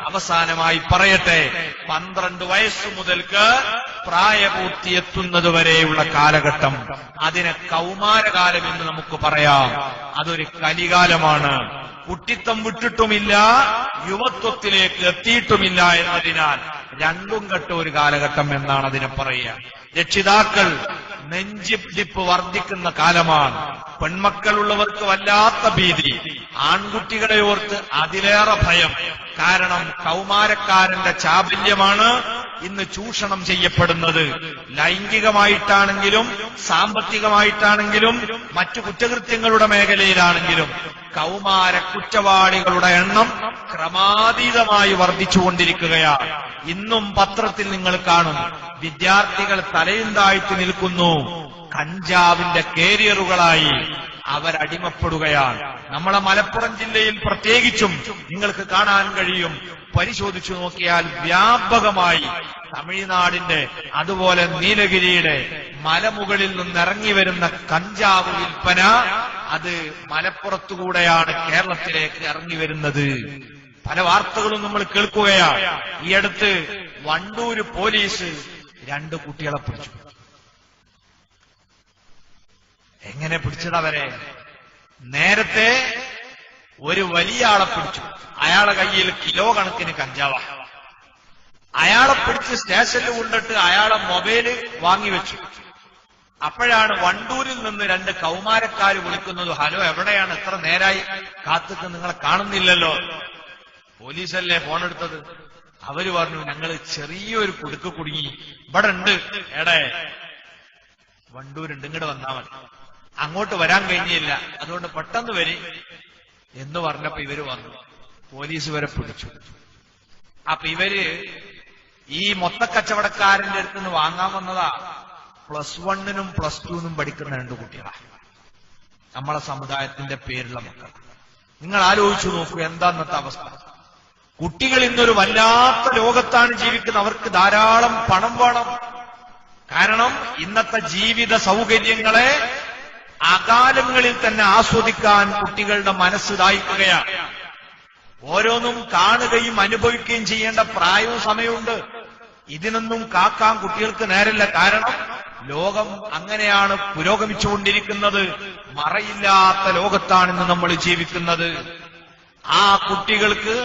അവസാനമായി പറയട്ടെ, 12 വയസ്സു മുതൽക്ക് പ്രായപൂർത്തിയെത്തുന്നതുവരെയുള്ള കാലഘട്ടം, അതിനെ കൗമാരകാലം എന്ന് നമുക്ക് പറയാം. അതൊരു കലികാലമാണ്. കുട്ടിത്തം വിട്ടിട്ടുമില്ല, യുവത്വത്തിലേക്ക് എത്തിയിട്ടുമില്ല എന്നതിനാൽ രണ്ടും കെട്ട ഒരു കാലഘട്ടം എന്നാണ് അതിനെ പറയുക. രക്ഷിതാക്കൾ നെഞ്ചിടിപ്പ് വർദ്ധിക്കുന്ന കാലമാണ്. പെൺമക്കളുള്ളവർക്ക് വല്ലാത്ത ഭീതി, ആൺകുട്ടികളെ ഓർത്ത് അതിലേറെ ഭയം. കാരണം കൗമാരക്കാരന്റെ ചാബല്യമാണ് ഇന്ന് ചൂഷണം ചെയ്യപ്പെടുന്നത്. ലൈംഗികമായിട്ടാണെങ്കിലും സാമ്പത്തികമായിട്ടാണെങ്കിലും മറ്റു കുറ്റകൃത്യങ്ങളുടെ മേഖലയിലാണെങ്കിലും കൗമാര കുറ്റവാളികളുടെ എണ്ണം ക്രമാതീതമായി വർദ്ധിച്ചുകൊണ്ടിരിക്കുകയാണ്. ഇന്നും പത്രത്തിൽ നിങ്ങൾ കാണും, വിദ്യാർത്ഥികൾ തലയും താഴ്ത്തി നിൽക്കുന്നു, കഞ്ചാവിന്റെ കേരിയറുകളായി അവരടിമപ്പെടുകയാണ്. നമ്മളെ മലപ്പുറം ജില്ലയിൽ പ്രത്യേകിച്ചും നിങ്ങൾക്ക് കാണാൻ കഴിയും. പരിശോധിച്ചു നോക്കിയാൽ വ്യാപകമായി തമിഴ്നാടിന്റെ അതുപോലെ നീലഗിരിയുടെ മലമുകളിൽ നിന്നിറങ്ങി വരുന്ന കഞ്ചാവ് വിൽപ്പന, അത് മലപ്പുറത്തുകൂടെയാണ് കേരളത്തിലേക്ക് ഇറങ്ങി വരുന്നത്. പല വാർത്തകളും നമ്മൾ കേൾക്കുകയാണ്. ഈ അടുത്ത് വണ്ടൂര് പോലീസ് 2 കുട്ടികളെ പിടിച്ചു. എങ്ങനെ പിടിച്ചതവരെ? നേരത്തെ ഒരു വലിയ ആളെ പിടിച്ചു. അയാളെ കയ്യിൽ കിലോ കണക്കിന് കഞ്ചാവ. അയാളെ പിടിച്ച് സ്റ്റേഷനിൽ കൊണ്ടിട്ട് അയാളെ മൊബൈല് വാങ്ങിവെച്ചു. അപ്പോഴാണ് വണ്ടൂരിൽ നിന്ന് 2 കൗമാരക്കാര് വിളിക്കുന്നത്, ഹലോ എവിടെയാണ്, എത്ര നേരായി കാത്തുക്ക്, നിങ്ങളെ കാണുന്നില്ലല്ലോ. പോലീസല്ലേ ഫോണെടുത്തത്. അവര് പറഞ്ഞു, ഞങ്ങൾ ചെറിയൊരു കുടുക്ക് കുടുങ്ങി, ഇവിടെ ഉണ്ട്. എടേ, വണ്ടൂരുണ്ട്, ഇങ്ങോട്ട് വന്നാ മതി. അങ്ങോട്ട് വരാൻ കഴിഞ്ഞില്ല, അതുകൊണ്ട് പെട്ടെന്ന് വരി എന്ന് പറഞ്ഞപ്പോ ഇവര് വന്നു. പോലീസ് വരെ പിടിച്ചു. അപ്പൊ ഇവര് ഈ മൊത്തക്കച്ചവടക്കാരന്റെ അടുത്ത് നിന്ന് വാങ്ങാൻ വന്നതാ +1 +2 പഠിക്കുന്ന 2 കുട്ടികളാണ്. നമ്മളെ സമുദായത്തിന്റെ പേരുള്ള മക്കൾ. നിങ്ങൾ ആലോചിച്ചു നോക്കൂ, എന്താ ഇന്നത്തെ അവസ്ഥ. കുട്ടികൾ ഇന്നൊരു വല്ലാത്ത ലോകത്താണ് ജീവിക്കുന്നത്. അവർക്ക് ധാരാളം പണം വേണം. കാരണം ഇന്നത്തെ ജീവിത സൗകര്യങ്ങളെ അകാലങ്ങളിൽ തന്നെ ആസ്വദിക്കാൻ കുട്ടികളുടെ മനസ്സ് ദാഹിക്കുകയാണ്. ഓരോന്നും കാണുകയും അനുഭവിക്കുകയും ചെയ്യേണ്ട പ്രായവും സമയമുണ്ട്. ഇതിനൊന്നും കാക്കാൻ കുട്ടികൾക്ക് നേരല്ല. കാരണം ലോകം അങ്ങനെയാണ് പുരോഗമിച്ചുകൊണ്ടിരിക്കുന്നത്. മറയില്ലാത്ത ലോകത്താണ് ഇന്ന് നമ്മൾ ജീവിക്കുന്നത്. ആ കുട്ടികൾക്ക്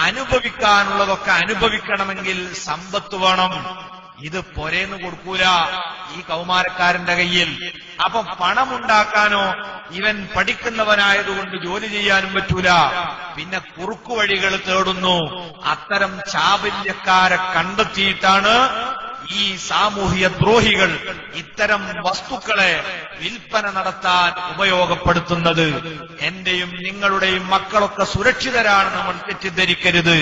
അനുഭവിക്കാനുള്ളതൊക്കെ അനുഭവിക്കണമെങ്കിൽ സമ്പത്ത് വേണം. ഇത് പൊരേന്ന് കൊടുക്കൂല ഈ കൗമാരക്കാരന്റെ കയ്യിൽ. അപ്പൊ പണമുണ്ടാക്കാനോ ഇവൻ പഠിക്കുന്നവനായതുകൊണ്ട് ജോലി ചെയ്യാനും പറ്റൂല. പിന്നെ കുറുക്കുവഴികൾ തേടുന്നു. അത്തരം ചാബല്യക്കാരെ കണ്ടെത്തിയിട്ടാണ് ഈ സാമൂഹ്യ ദ്രോഹികൾ ഇത്തരം വസ്തുക്കളെ വിൽപ്പന നടത്താൻ ഉപയോഗപ്പെടുത്തുന്നത്. എന്റെയും നിങ്ങളുടെയും മക്കളൊക്കെ സുരക്ഷിതരാണ്, നമ്മൾ തെറ്റിദ്ധരിക്കരുത്.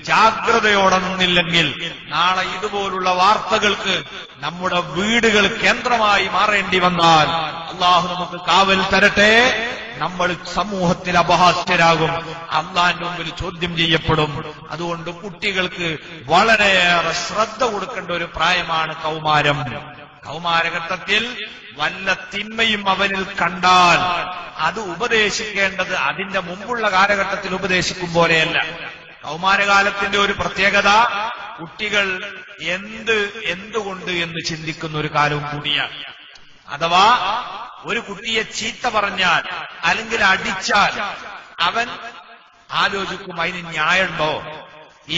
ജാഗ്രതയോടെ നിന്നില്ലെങ്കിൽ നാളെ ഇതുപോലുള്ള വാർത്തകൾക്ക് നമ്മുടെ വീടുകൾ കേന്ദ്രമായി മാറേണ്ടി വന്നാൽ അള്ളാഹു നമുക്ക് കാവൽ തരട്ടെ. നമ്മൾ സമൂഹത്തിൽ അപഹാസ്യരാകും, അള്ളാന്റെ മുമ്പിൽ ചോദ്യം ചെയ്യപ്പെടും. അതുകൊണ്ട് കുട്ടികൾക്ക് വളരെയേറെ ശ്രദ്ധ കൊടുക്കേണ്ട ഒരു പ്രായമാണ് കൗമാരം. കൗമാരഘട്ടത്തിൽ വല്ല തിന്മയും അവനിൽ കണ്ടാൽ അത് ഉപദേശിക്കേണ്ടത് അതിന്റെ മുമ്പുള്ള കാലഘട്ടത്തിൽ ഉപദേശിക്കും പോലെയല്ല. കൗമാരകാലത്തിന്റെ ഒരു പ്രത്യേകത, കുട്ടികൾ എന്തുകൊണ്ട് എന്ന് ചിന്തിക്കുന്ന ഒരു കാലവും കൂടിയാണ്. അഥവാ ഒരു കുട്ടിയെ ചീത്ത പറഞ്ഞാൽ അല്ലെങ്കിൽ അടിച്ചാൽ അവൻ ആലോചിക്കും അതിന് ന്യായമുണ്ടോ,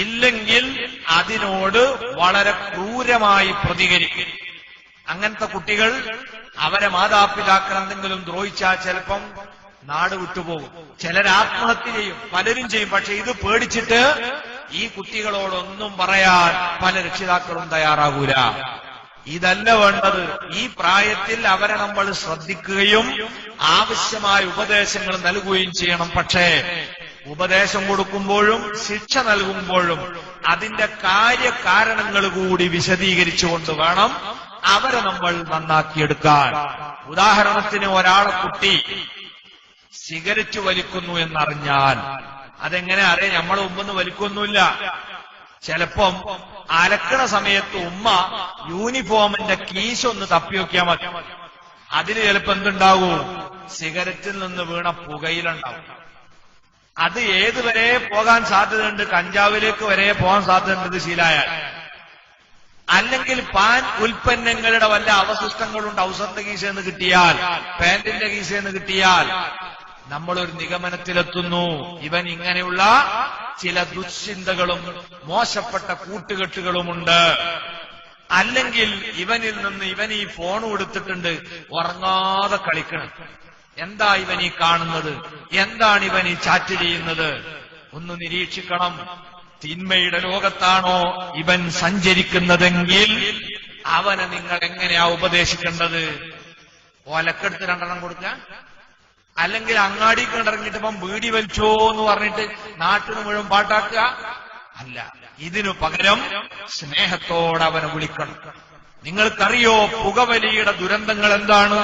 ഇല്ലെങ്കിൽ അതിനോട് വളരെ ക്രൂരമായി പ്രതികരിക്കും. അങ്ങനത്തെ കുട്ടികൾ അവരെ മാതാപിതാക്കൾ എന്തെങ്കിലും ദ്രോഹിച്ചാൽ ചിലപ്പം നാട് വിട്ടുപോകും. ചിലർ ആത്മഹത്യ ചെയ്യും, പലരും ചെയ്യും. പക്ഷെ ഇത് പേടിച്ചിട്ട് ഈ കുട്ടികളോടൊന്നും പറയാൻ പല രക്ഷിതാക്കളും തയ്യാറാകൂല. ഇതല്ല വേണ്ടത്. ഈ പ്രായത്തിൽ അവരെ നമ്മൾ ശ്രദ്ധിക്കുകയും ആവശ്യമായ ഉപദേശങ്ങൾ നൽകുകയും ചെയ്യണം. പക്ഷേ ഉപദേശം കൊടുക്കുമ്പോഴും ശിക്ഷ നൽകുമ്പോഴും അതിന്റെ കാര്യകാരണങ്ങൾ കൂടി വിശദീകരിച്ചുകൊണ്ട് വേണം അവരെ നമ്മൾ നന്നാക്കിയെടുക്കാൻ. ഉദാഹരണത്തിന്, ഒരാളെ കുട്ടി സിഗരറ്റ് വലിക്കുന്നു എന്നറിഞ്ഞാൽ അതെങ്ങനെ അറിയാം? നമ്മളെ മുമ്പൊന്നും വലിക്കൊന്നുമില്ല. ചിലപ്പം അലക്കണ സമയത്ത് ഉമ്മ യൂണിഫോമിന്റെ കീശൊന്ന് തപ്പിവെക്കാൻ മതി. അതിന് ചിലപ്പോ എന്തുണ്ടാകൂ? സിഗരറ്റിൽ നിന്ന് വീണ പുകയിലുണ്ടാവും. അത് ഏതുവരെ പോകാൻ സാധ്യതയുണ്ട്? കഞ്ചാവിലേക്ക് വരെ പോകാൻ സാധ്യതയുണ്ട് ശീലായാൽ. അല്ലെങ്കിൽ പാൻ ഉൽപ്പന്നങ്ങളുടെ വല്ല അവശിഷ്ടങ്ങളും ട്രൗസറിന്റെ കീശയെന്ന് കിട്ടിയാൽ, പാന്റിന്റെ കീശയെന്ന് കിട്ടിയാൽ നമ്മളൊരു നിഗമനത്തിലെത്തുന്നു, ഇവൻ ഇങ്ങനെയുള്ള ചില ദുശ്ചിന്തകളും മോശപ്പെട്ട കൂട്ടുകെട്ടുകളുമുണ്ട്. അല്ലെങ്കിൽ ഇവനിൽ നിന്ന് ഇവൻ ഈ ഫോൺ കൊടുത്തിട്ടുണ്ട്, ഉറങ്ങാതെ കളിക്കണം. എന്താ ഇവൻ ഈ കാണുന്നത്? എന്താണ് ഇവൻ ഈ ചാറ്റ് ചെയ്യുന്നത്? ഒന്ന് നിരീക്ഷിക്കണം. തിന്മയുടെ ലോകത്താണോ ഇവൻ സഞ്ചരിക്കുന്നതെങ്കിൽ അവനെ നിങ്ങൾ എങ്ങനെയാ ഉപദേശിക്കേണ്ടത്? ഓലക്കെടുത്ത് 2 കൊടുക്കുക, അല്ലെങ്കിൽ അങ്ങാടിക്ക് ഇറങ്ങിയിട്ട് ഇപ്പം വീടി വലിച്ചോ എന്ന് പറഞ്ഞിട്ട് നാട്ടിന് മുഴുവൻ പാട്ടാക്കുക? അല്ല, ഇതിനു പകരം സ്നേഹത്തോടെ അവനെ വിളിക്കണം. നിങ്ങൾക്കറിയോ പുകവലിയുടെ ദുരന്തങ്ങൾ എന്താണ്?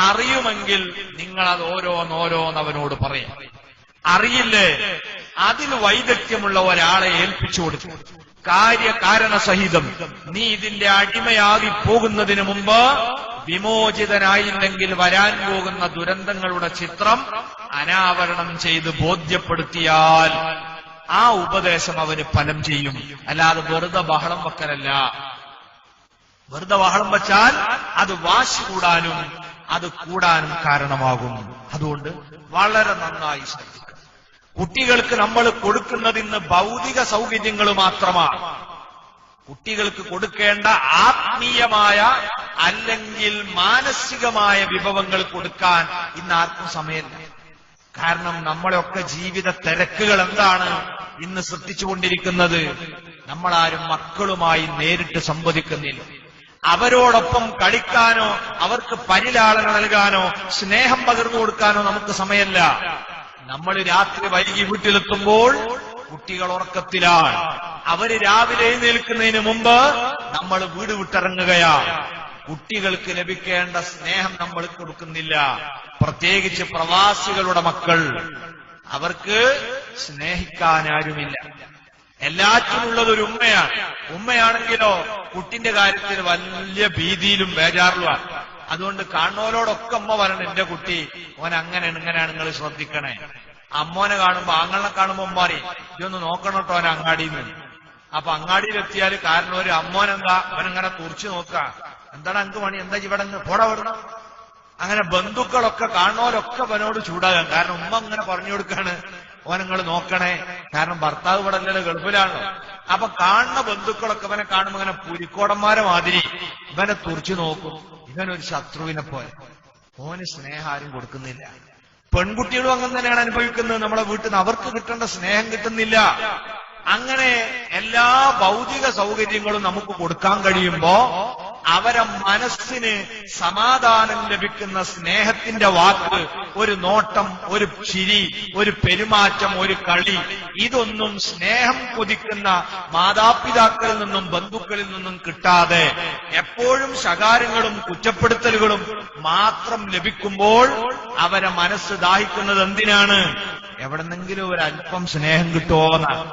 അറിയുമെങ്കിൽ നിങ്ങൾ അത് ഓരോന്നോരോന്ന് അവനോട് പറയാം. അറിയില്ലേ? അതിൽ വൈദഗ്ധ്യമുള്ള ഒരാളെ ഏൽപ്പിച്ചു കൊടുത്തു. കാര്യകാരണ സഹിതം നീ ഇതിന്റെ അടിമയാകി പോകുന്നതിന് മുമ്പ് വിമോചിതനായില്ലെങ്കിൽ വരാൻ പോകുന്ന ദുരന്തങ്ങളുടെ ചിത്രം അനാവരണം ചെയ്ത് ബോധ്യപ്പെടുത്തിയാൽ ആ ഉപദേശം അവന് ഫലം ചെയ്യും. അല്ലാതെ വെറുതെ ബഹളം വെക്കലല്ല. വെറുതെ ബഹളം വെച്ചാൽ അത് വാശി കൂടാനും അത് കൂടാനും കാരണമാകും. അതുകൊണ്ട് വളരെ നന്നായി ശ്രദ്ധിക്കണം. കുട്ടികൾക്ക് നമ്മൾ കൊടുക്കുന്നത് ഇന്ന് ഭൗതിക സൗകര്യങ്ങൾ മാത്രമാണ്. കുട്ടികൾക്ക് കൊടുക്കേണ്ട ആത്മീയമായ അല്ലെങ്കിൽ മാനസികമായ വിഭവങ്ങൾ കൊടുക്കാൻ ഇന്ന് ആർക്കും സമയമില്ല. കാരണം നമ്മളെയൊക്കെ ജീവിത തിരക്കുകൾ എന്താണ് ഇന്ന് സൃഷ്ടിച്ചുകൊണ്ടിരിക്കുന്നത്? നമ്മളാരും മക്കളുമായി നേരിട്ട് സംവദിക്കുന്നില്ല. അവരോടൊപ്പം കളിക്കാനോ അവർക്ക് പരിലാളന നൽകാനോ സ്നേഹം പകർന്നു കൊടുക്കാനോ നമുക്ക് സമയമല്ല. നമ്മൾ രാത്രി വൈകി വീട്ടിലെത്തുമ്പോൾ കുട്ടികൾ ഉറക്കത്തിലാണ്. അവര് രാവിലെ എഴുന്നേൽക്കുന്നതിന് മുമ്പ് നമ്മൾ വീട് വിട്ടിറങ്ങുകയാണ്. കുട്ടികൾക്ക് ലഭിക്കേണ്ട സ്നേഹം നമ്മൾ കൊടുക്കുന്നില്ല. പ്രത്യേകിച്ച് പ്രവാസികളുടെ മക്കൾ, അവർക്ക് സ്നേഹിക്കാൻ ആരുമില്ല. എല്ലാറ്റിനുള്ളത് ഒരു ഉമ്മയാണ്. ഉമ്മയാണെങ്കിലോ കുട്ടിന്റെ കാര്യത്തിൽ വലിയ ഭീതിയിലും ബേജാറിലുമാണ്. അതുകൊണ്ട് കാണുന്നവരോടൊക്കെ അമ്മ പറയണം, എന്റെ കുട്ടി ഓൻ അങ്ങനെയാണ് ഇങ്ങനെയാണ്, നിങ്ങൾ ശ്രദ്ധിക്കണേ. അമ്മോനെ കാണുമ്പോ ആങ്ങളെ കാണുമ്പോ മാറി ഇതൊന്ന് നോക്കണം കേട്ടോ ഓൻ അങ്ങാടിയിൽ നിന്ന്. അപ്പൊ അങ്ങാടിയിലെത്തിയാൽ കാരണം ഒരു അമ്മോനെന്താ അവനങ്ങനെ തുറച്ചു നോക്ക, എന്താണ് അങ്ക് പണി, എന്താ ഇവിടെ പോടാ വിടണം. അങ്ങനെ ബന്ധുക്കളൊക്കെ കാണുന്നവരൊക്കെ അവനോട് ചൂടാകാം. കാരണം ഉമ്മ അങ്ങനെ പറഞ്ഞു കൊടുക്കാണ്, ഓൻ നിങ്ങൾ നോക്കണേ. കാരണം ഭർത്താവ് ഇവിടെ അല്ലല്ലോ, ഗൾഫിലാണല്ലോ. അപ്പൊ കാണുന്ന ബന്ധുക്കളൊക്കെ ഇവനെ കാണുമ്പോ ഇങ്ങനെ പുലിക്കോടന്മാരെ മാതിരി ഇവനെ തുറച്ചു നോക്കും. ഇവനൊരു ശത്രുവിനെ പോലെ. ഓന് സ്നേഹം ആരും കൊടുക്കുന്നില്ല. പെൺകുട്ടികളും അങ്ങനെ തന്നെയാണ് അനുഭവിക്കുന്നത്. നമ്മളെ വീട്ടിൽ നിന്ന് അവർക്ക് കിട്ടേണ്ട സ്നേഹം കിട്ടുന്നില്ല. അങ്ങനെ എല്ലാ ഭൗതിക സൗകര്യങ്ങളും നമുക്ക് കൊടുക്കാൻ കഴിയുമ്പോ അവരെ മനസ്സിന് സമാധാനം ലഭിക്കുന്ന സ്നേഹത്തിന്റെ വാക്ക്, ഒരു നോട്ടം, ഒരു ചിരി, ഒരു പെരുമാറ്റം, ഒരു കളി, ഇതൊന്നും സ്നേഹം കൊതിക്കുന്ന മാതാപിതാക്കളിൽ നിന്നും ബന്ധുക്കളിൽ നിന്നും കിട്ടാതെ എപ്പോഴും ശകാരങ്ങളും കുറ്റപ്പെടുത്തലുകളും മാത്രം ലഭിക്കുമ്പോൾ അവരെ മനസ്സ് ദാഹിക്കുന്നത് എന്തിനാണ്? എവിടെന്നെങ്കിലും ഒരു അല്പം സ്നേഹം കിട്ടുമോന്നാണ്.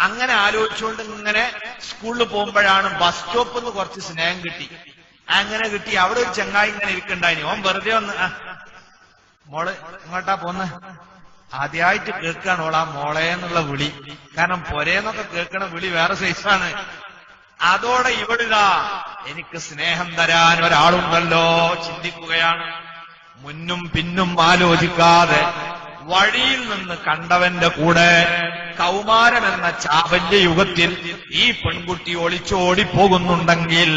അങ്ങനെ ആലോചിച്ചുകൊണ്ട് ഇങ്ങനെ സ്കൂളിൽ പോകുമ്പോഴാണ് ബസ് സ്റ്റോപ്പിൽ നിന്ന് കുറച്ച് സ്നേഹം കിട്ടി. അങ്ങനെ കിട്ടി. അവിടെ ഒരു ചങ്ങായി ഇങ്ങനെ ഇരിക്കണ്ടായിനി. ഓൻ വെറുതെ ഒന്ന്, മോള് എങ്ങോട്ടാ പോന്ന്? ആദ്യമായിട്ട് കേൾക്കാണ് ഓളാ മോളെ എന്നുള്ള വിളി. കാരണം പൊരേന്നൊക്കെ കേൾക്കണ വിളി വേറെ സൈസാണ്. അതോടെ ഇവിടുതാ എനിക്ക് സ്നേഹം തരാൻ ഒരാളുണ്ടല്ലോ ചിന്തിക്കുകയാണ്. മുന്നും പിന്നും ആലോചിക്കാതെ വഴിയിൽ നിന്ന് കണ്ടവന്റെ കൂടെ കൗമാരമെന്ന ചാപല്യ യുഗത്തിൽ ഈ പെൺകുട്ടി ഒളിച്ചോടിപ്പോകുന്നുണ്ടെങ്കിൽ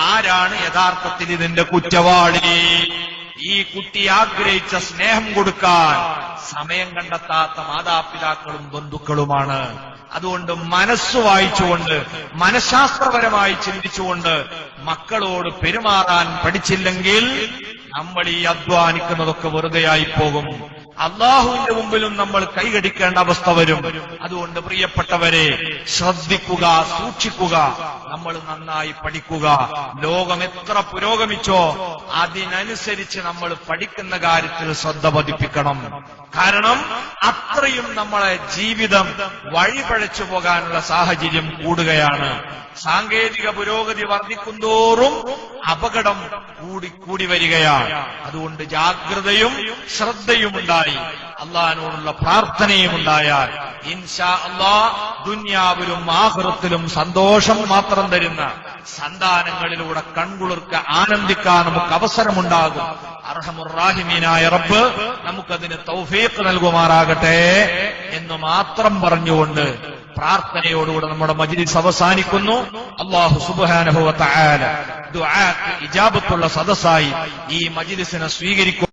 ആരാണ് യഥാർത്ഥത്തിൽ ഇതിന്റെ കുറ്റവാളി? ഈ കുട്ടി ആഗ്രഹിച്ച സ്നേഹം കൊടുക്കാൻ സമയം കണ്ടെത്താത്ത മാതാപിതാക്കളും ബന്ധുക്കളുമാണ്. അതുകൊണ്ട് മനസ്സ് വായിച്ചുകൊണ്ട് മനഃശാസ്ത്രപരമായി ചിന്തിച്ചുകൊണ്ട് മക്കളോട് പെരുമാറാൻ പഠിച്ചില്ലെങ്കിൽ നമ്മൾ ഈ അധ്വാനിക്കുന്നതൊക്കെ വെറുതെയായി പോകും. അള്ളാഹുവിന്റെ മുമ്പിലും നമ്മൾ കൈകടിക്കേണ്ട അവസ്ഥ വരും. അതുകൊണ്ട് പ്രിയപ്പെട്ടവരെ, ശ്രദ്ധിക്കുക, സൂക്ഷിക്കുക, നമ്മൾ നന്നായി പഠിക്കുക. ലോകം എത്ര പുരോഗമിച്ചോ അതിനനുസരിച്ച് നമ്മൾ പഠിക്കുന്ന കാര്യത്തിൽ ശ്രദ്ധ പതിപ്പിക്കണം. കാരണം അത്രയും നമ്മളെ ജീവിതം വഴിപഴച്ചു പോകാനുള്ള സാഹചര്യം കൂടുകയാണ്. സാങ്കേതിക പുരോഗതി വർദ്ധിക്കുന്തോറും അപകടം കൂടി വരികയാണ്. അതുകൊണ്ട് ജാഗ്രതയും ശ്രദ്ധയും ഉണ്ടായി ഉണ്ടായി, അള്ളാഹിനോടുള്ള പ്രാർത്ഥനയും ഉണ്ടായാൽ ഇൻഷാ അല്ലാഹ് ദുനിയാവിലും ആഖിറത്തിലും സന്തോഷം മാത്രം തരുന്ന സന്താനങ്ങളിലൂടെ കൺകുളിർക്ക ആനന്ദിക്കാൻ നമുക്ക് അവസരമുണ്ടാകും. അർഹമുർ റാഹിമീനായ റബ്ബ് നമുക്കതിന് തൗഫീഖ് നൽകുമാറാകട്ടെ എന്ന് മാത്രം പറഞ്ഞുകൊണ്ട് പ്രാർത്ഥനയോടുകൂടെ നമ്മുടെ മജ്ലിസ് അവസാനിക്കുന്നു. അല്ലാഹു സുബ്ഹാനഹു വ തആല ദുആക്ക് ഇജാബത്തുള്ള സദസ്സായി ഈ മജ്ലിസിനെ സ്വീകരിക്കും.